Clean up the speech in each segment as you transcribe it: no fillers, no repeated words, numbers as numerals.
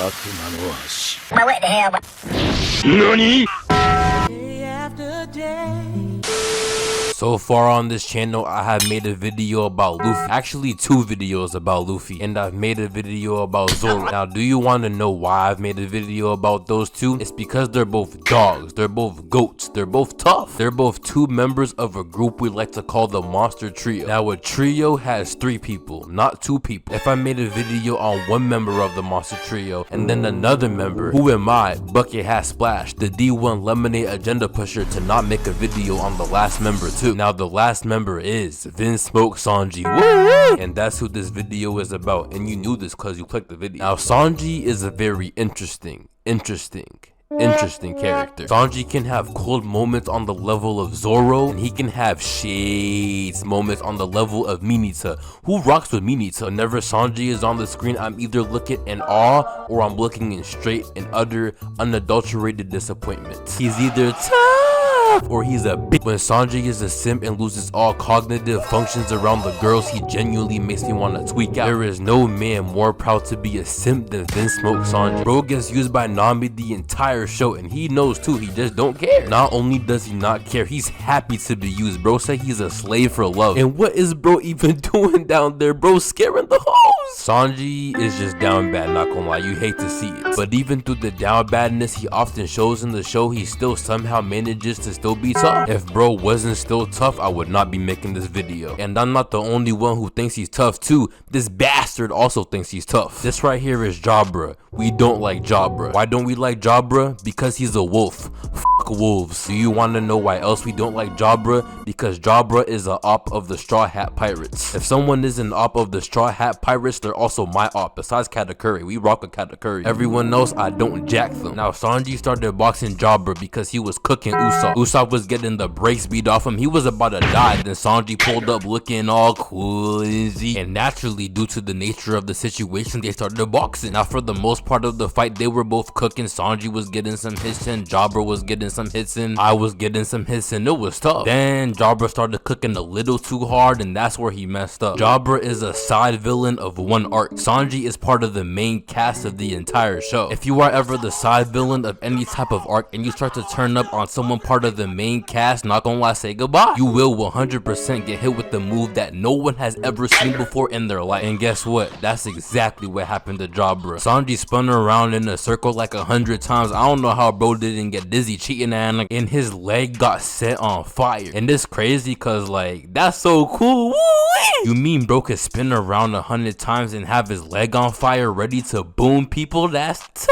Now what the hell? NANI?! So far on this channel, I have made a video about Luffy. Actually, 2 videos about Luffy. And I've made a video about Zoro. Now, do you want to know why I've made a video about those 2? It's because they're both dogs. They're both goats. They're both tough. They're both 2 members of a group we like to call the Monster Trio. Now, a trio has 3 people, not 2 people. If I made a video on one member of the Monster Trio and then another member, who am I, Bucket Hat Splash, the D1 Lemonade agenda pusher, to not make a video on the last member too? Now, the last member is Smoke Sanji. Woo! And that's who this video is about. And you knew this because you clicked the video. Now, Sanji is a very interesting character. Sanji can have cold moments on the level of Zoro, and he can have shades moments on the level of Minita. Who rocks with Minita? Whenever Sanji is on the screen, I'm either looking in awe or I'm looking in straight and utter unadulterated disappointment. He's either tough or he's a bitch. When Sanji is a simp and loses all cognitive functions around the girls, he genuinely makes me want to tweak out. There is no man more proud to be a simp than Smoke Sanji. Bro gets used by Nami the entire show, and he knows too, he just don't care. Not only does he not care, he's happy to be used. Bro said he's a slave for love. And what is bro even doing down there? Bro scaring the hoes. Sanji is just down bad, not gonna lie, you hate to see it. But even through the down badness he often shows in the show, he still somehow manages to still be tough. If bro wasn't still tough, I would not be making this video. And I'm not the only one who thinks he's tough too. This bastard also thinks he's tough. This right here is Jabra. We don't like Jabra. Why don't we like Jabra? Because he's a wolf. Fuck wolves. Do you want to know why else we don't like Jabra? Because Jabra is a op of the Straw Hat Pirates. If someone is an op of the Straw Hat Pirates, they're also my op. Besides Katakuri, we rock a Katakuri. Everyone else, I don't jack them. Now, Sanji started boxing Jabra because he was cooking Usopp. Usopp was getting the brakes beat off him. He was about to die. Then Sanji pulled up looking all cool and easy. And naturally, due to the nature of the situation, they started boxing. Now, for the most part of the fight, they were both cooking. Sanji was getting some hits in, Jabra was getting some hits in, I was getting some hits in. It was tough. Then Jabra started cooking a little too hard, and that's where he messed up. Jabra is a side villain of one arc. Sanji is part of the main cast of the entire show. If you are ever the side villain of any type of arc and you start to turn up on someone part of the main cast, not gonna lie, say goodbye. You will 100% get hit with the move that no one has ever seen before in their life. And guess what? That's exactly what happened to Jabra. Sanji spun around in a circle like 100 times. I don't know how bro didn't get dizzy cheating, and his leg got set on fire. And it's crazy cause like, that's so cool. Woo-wee! You mean bro could spin around 100 times and have his leg on fire ready to boom people? That's tough.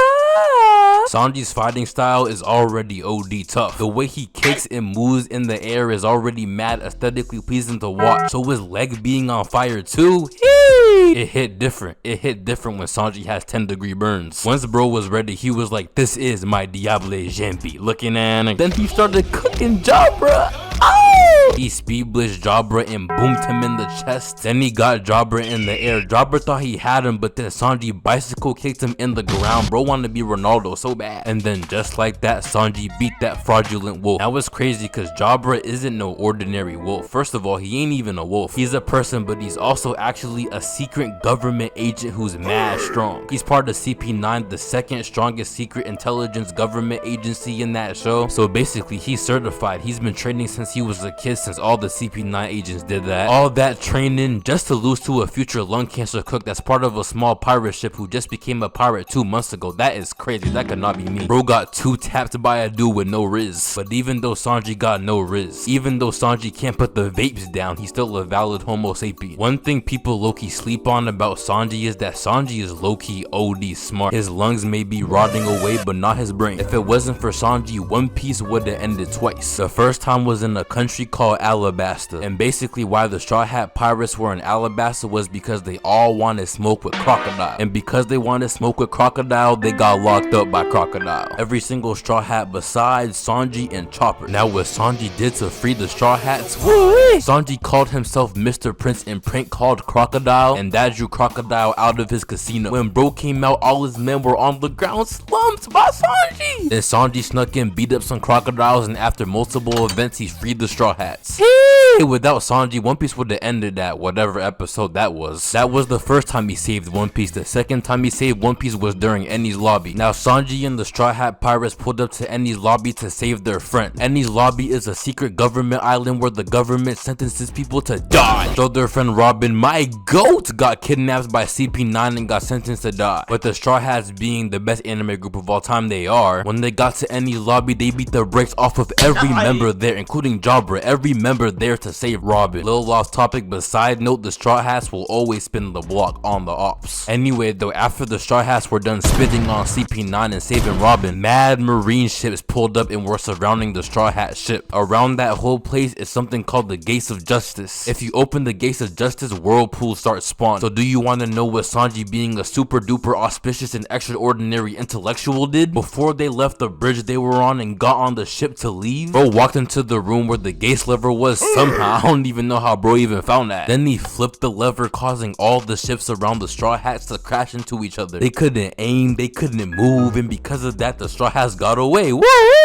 Sanji's fighting style is already OD tough. The way he kicks and moves in the air is already mad aesthetically pleasing to watch. So his leg being on fire too, it hit different. It hit different when Sanji has 10-degree burns. Once bro was ready, he was like, this is my Diable Jambi. Looking at it. Then he started cooking Jabra. Oh! He speed blitzed Jabra and boomed him in the chest. Then he got Jabra in the air. Jabra thought he had him, but then Sanji bicycle kicked him in the ground. Bro wanted to be Ronaldo so bad. And then just like that, Sanji beat that fraudulent wolf. Now it's crazy because Jabra isn't no ordinary wolf. First of all, he ain't even a wolf. He's a person, but he's also actually a secret government agent who's mad strong. He's part of CP9, the second strongest secret intelligence government agency in that show. So basically, he's certified. He's been training since he was a kid, since all the CP9 agents did that. All that training just to lose to a future lung cancer cook that's part of a small pirate ship who just became a pirate 2 months ago. That is crazy. That could not be me. Bro got 2 tapped by a dude with no riz. But even though Sanji got no riz, even though Sanji can't put the vapes down, he's still a valid homo sapien. One thing people low-key sleep on about Sanji is that Sanji is low-key OD smart. His lungs may be rotting away, but not his brain. If it wasn't for Sanji, One Piece would have ended twice. The first time was in a country called Alabasta, and basically why the Straw Hat Pirates were in Alabasta was because they all wanted smoke with Crocodile, and because they wanted smoke with Crocodile, they got locked up by Crocodile. Every single Straw Hat besides Sanji and Chopper. Now what Sanji did to free the Straw Hats, woo-wee! Sanji called himself Mr. Prince and prank called Crocodile, and that drew Crocodile out of his casino. When bro came out, all his men were on the ground slumped by Sanji. Then Sanji snuck in, beat up some crocodiles, and after multiple events, he freed the Straw Hats. way! Without Sanji, One Piece would have ended at whatever episode that was. That was the first time he saved One Piece. The second time he saved One Piece was during Ennie's lobby. Now Sanji and the Straw Hat Pirates pulled up to Ennie's lobby to save their friend. Ennie's lobby is a secret government island where the government sentences people to die. So their friend Robin, my goat, got kidnapped by CP9 and got sentenced to die. But the Straw Hats, being the best anime group of all time they are, when they got to Ennie's lobby, they beat the brakes off of every member there, including Jabra, every member there to save Robin. Little off topic, but side note, the Straw Hats will always spin the block on the ops. Anyway though, after the Straw Hats were done spitting on CP9 and saving Robin, mad marine ships pulled up and were surrounding the Straw Hat ship. Around that whole place is something called the Gates of Justice. If you open the Gates of Justice, whirlpools start spawning. So do you want to know what Sanji, being a super duper auspicious and extraordinary intellectual, did? Before they left the bridge they were on and got on the ship to leave, bro walked into the room where the gates lever was somehow. I don't even know how bro even found that. Then he flipped the lever, causing all the ships around the Straw Hats to crash into each other. They couldn't aim, they couldn't move, and because of that the Straw Hats got away. Woo!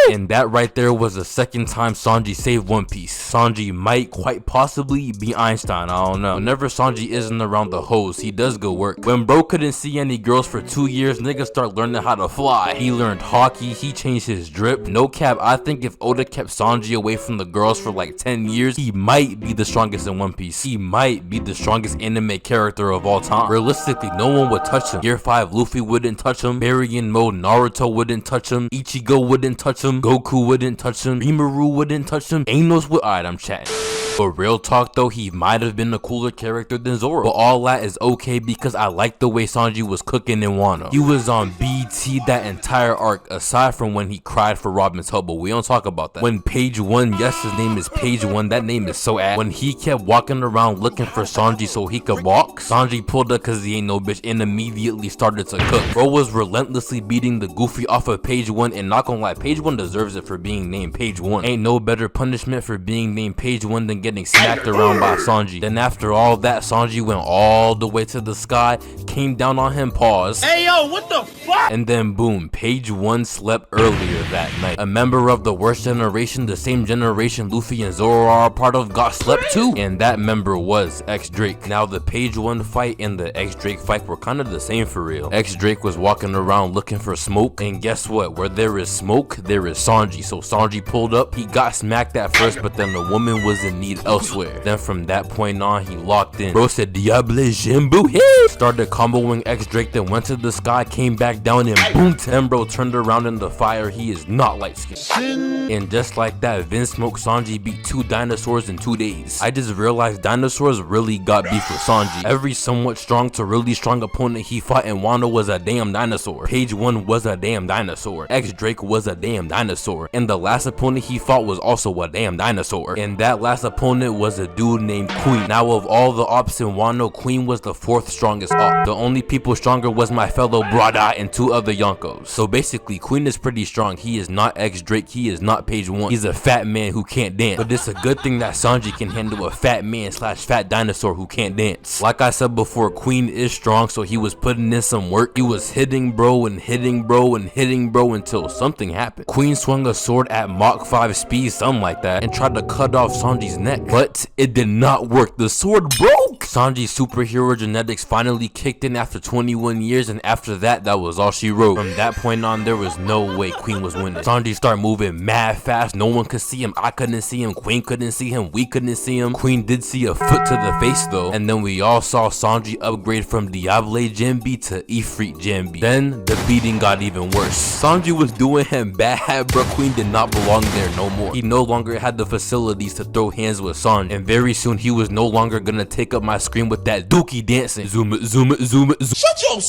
And that right there was the second time Sanji saved One Piece. Sanji might quite possibly be Einstein, I don't know. Whenever Sanji isn't around the hoes, he does go work. When bro couldn't see any girls for 2 years, niggas start learning how to fly. He learned hockey, he changed his drip. No cap, I think if Oda kept Sanji away from the girls for like 10 years, he might be the strongest in One Piece. He might be the strongest anime character of all time. Realistically, no one would touch him. Gear 5 Luffy wouldn't touch him. Baryon Mode Naruto wouldn't touch him. Ichigo wouldn't touch him. Goku wouldn't touch him. Rimuru wouldn't touch him. Anos would. Alright, I'm chatting. But real talk though, he might have been a cooler character than Zoro. But all that is okay because I like the way Sanji was cooking in Wano. He was on BT that entire arc, aside from when he cried for Robin's help, but we don't talk about that. When Page 1, yes his name is Page 1, that name is so ass. When he kept walking around looking for Sanji so he could walk, Sanji pulled up cause he ain't no bitch and immediately started to cook. Bro was relentlessly beating the Goofy off of Page 1, and not gonna lie, Page 1 deserves it for being named Page 1. Ain't no better punishment for being named Page 1 than getting smacked around by Sanji. Then after all that, Sanji went all the way to the sky, came down on him, pause. Hey yo, what the fuck? And then boom, Page 1 slept earlier that night. A member of the worst generation, the same generation Luffy and Zoro are a part of, got slept too. And that member was X-Drake. Now the Page 1 fight and the X-Drake fight were kind of the same for real. X-Drake was walking around looking for smoke, and guess what? Where there is smoke, there is Sanji. So Sanji pulled up, he got smacked at first, but then the woman was in need elsewhere. Then from that point on, he locked in. Bro said, Diable Jimbo, hey! Started comboing X-Drake, then went to the sky, came back down, and boom, Tembro turned around in the fire. He is not light skinned. And just like that, Vin Smoke Sanji beat 2 dinosaurs in 2 days. I just realized dinosaurs really got beef with Sanji. Every somewhat strong to really strong opponent he fought in Wano was a damn dinosaur. Page 1 was a damn dinosaur. X-Drake was a damn dinosaur. And the last opponent he fought was also a damn dinosaur. And that last opponent was a dude named Queen. Now of all the ops in Wano, Queen was the 4th strongest op. The only people stronger was my fellow brada and 2 other Yonkos. So basically, Queen is pretty strong. He is not X-Drake, he is not Page 1. He's a fat man who can't dance. But it's a good thing that Sanji can handle a fat man slash fat dinosaur who can't dance. Like I said before, Queen is strong, so he was putting in some work. He was hitting bro and hitting bro and hitting bro until something happened. Queen swung a sword at Mach 5 speed, something like that, and tried to cut off Sanji's neck. But it did not work. The sword broke. Sanji's superhero genetics finally kicked in after 21 years, and after that, that was all she wrote. From that point on, there was no way Queen was winning. Sanji started moving mad fast. No one could see him. I couldn't see him. Queen couldn't see him. We couldn't see him. Queen did see a foot to the face though. And then we all saw Sanji upgrade from Diable Jambi to Ifrit Jambi. Then the beating got even worse. Sanji was doing him bad, bro. Queen did not belong there no more. He no longer had the facilities to throw hands with Sanji. And very soon he was no longer gonna take up my screen with that dookie dancing. Zoom it, zoom it, zoom it, zoom. Shut your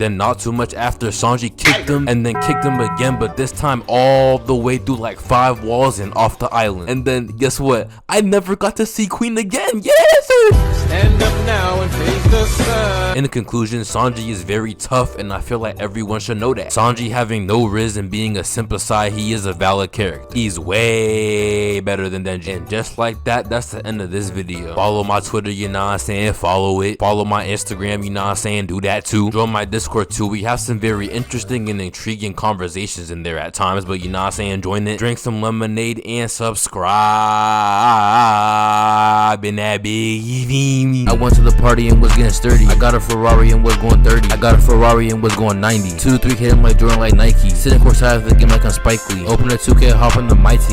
Then not too much after, Sanji kicked him and then kicked him again, but this time all the way through like 5 walls and off the island. And then guess what? I never got to see Queen again. Yes! Stand up now and face the sun. In conclusion, Sanji is very tough, and I feel like everyone should know that. Sanji having no riz and being a sympathize, he is a valid character. He's way better than Denji. And just like that, that's the end of this video. Follow my Twitter, you know what I'm saying? Follow it. Follow my Instagram, you know what I'm saying? Do that too. Join my Discord too. We have some very interesting and intriguing conversations in there at times, but you know what I'm saying? Join it. Drink some lemonade and subscribe in that big. I went to the party and was getting sturdy. I got a Ferrari and was going 30. I got a Ferrari and was going 90. 2 to 3K, I'm like Jordan like Nike. Sitting courtside of the game like I'm Spike Lee. Open a 2K, hop in the my team.